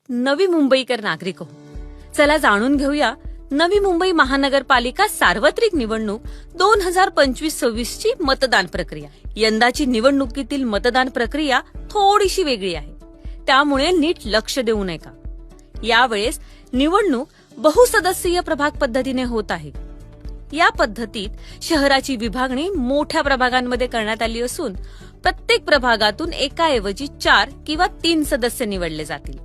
नवी मुंबईकर नागरिक आहोत. चला जाणून घेऊया नवी मुंबई महानगरपालिका सार्वत्रिक निवडणूक 2025-26 ची मतदान प्रक्रिया. यंदाची निवडणुकीतील मतदान प्रक्रिया थोडीशी वेगळी आहे, त्यामुळे नीट लक्ष देऊ नये का. यावेळेस निवडणूक बहुसदस्यीय प्रभाग पद्धतीने होत आहे. या पद्धतीत शहराची विभागणी मोठ्या प्रभागांमध्ये करण्यात आली असून प्रत्येक प्रभागातून एकाऐवजी 4 किंवा 3 सदस्य निवडले जातील.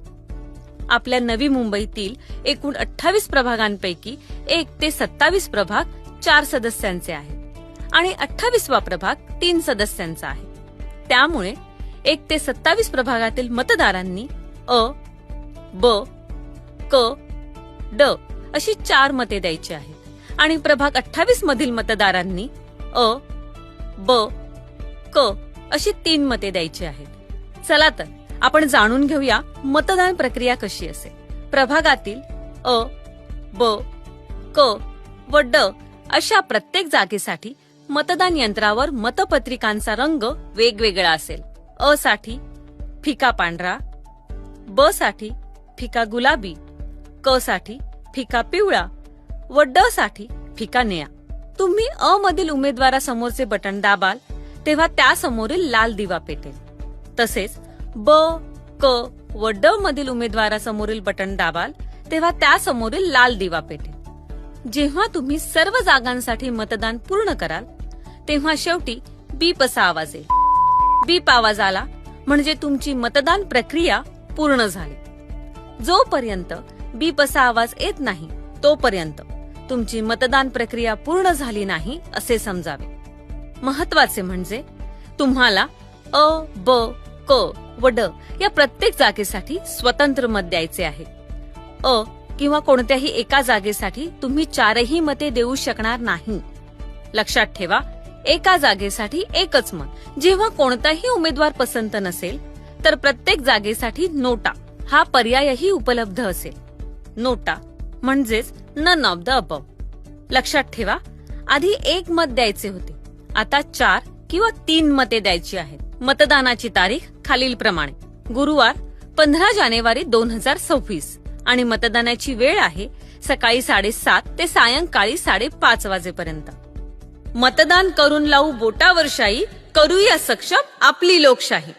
आपल्या नवी मुंबईतील एकूण 28 प्रभागांपैकी 1 ते 27 प्रभाग 4 सदस्यांचे आहेत आणि 28वा प्रभाग 3 सदस्यांचा आहे. त्यामुळे 1 ते 27 प्रभागातील मतदारांनी अ, ब, क, ड अशी 4 मते द्यायची आहेत आणि प्रभाग 28 मधील मतदारांनी अ, ब, क अशी 3 मते द्यायची आहेत. चला तर आपण जाणून घेऊया मतदान प्रक्रिया कशी असेल. प्रभागातील अ, ब, क व ड अशा प्रत्येक जागेसाठी मतदान यंत्रावर मतपत्रिकांचा रंग वेगवेगळा असेल. अ साठी फिका पांढरा, ब साठी फिका गुलाबी, क साठी फिका पिवळा व ड साठी फिका निळा. तुम्ही अ मधील उमेदवारासमोरचे बटण दाबाल तेव्हा त्यासमोरील लाल दिवा पेटेल. तसेच ब, क व ड मधील उमेदवारासमोरील बटण दाबाल तेव्हा त्यासमोरील लाल दिवा पेटेल. जेव्हा तुम्ही सर्व जागांसाठी मतदान पूर्ण कराल तेव्हा शेवटी बीप असा आवाज येईल. बीप आवाज आला म्हणजे तुमची मतदान प्रक्रिया पूर्ण झाली. जोपर्यंत बीप असा आवाज येत नाही तोपर्यंत तुमची मतदान प्रक्रिया पूर्ण झाली नाही असे समजावे. महत्वाचे म्हणजे तुम्हाला अ, ब, क व ड या प्रत्येक जागेसाठी स्वतंत्र मत द्यायचे आहे. अ किंवा कोणत्याही एका जागेसाठी तुम्ही 4ही मते देऊ शकणार नाही. लक्षात ठेवा, एका जागेसाठी एकच मत. जेव्हा कोणताही उमेदवार पसंत नसेल तर प्रत्येक जागेसाठी नोटा हा पर्यायही उपलब्ध असेल. नोटा म्हणजेच नन ऑफ द अबव. लक्षात ठेवा, आधी 1 मत द्यायचे होते, आता 4 किंवा 3 मते द्यायची आहेत. मतदानाची तारीख खालीलप्रमाणे: गुरुवार 15 जानेवारी 2026 आणि मतदानाची वेळ आहे सकाळी 7:30 ते सायंकाळी 5:30 वाजेपर्यंत. मतदान करून लावू बोटावर शाही, करूया सक्षम आपली लोकशाही.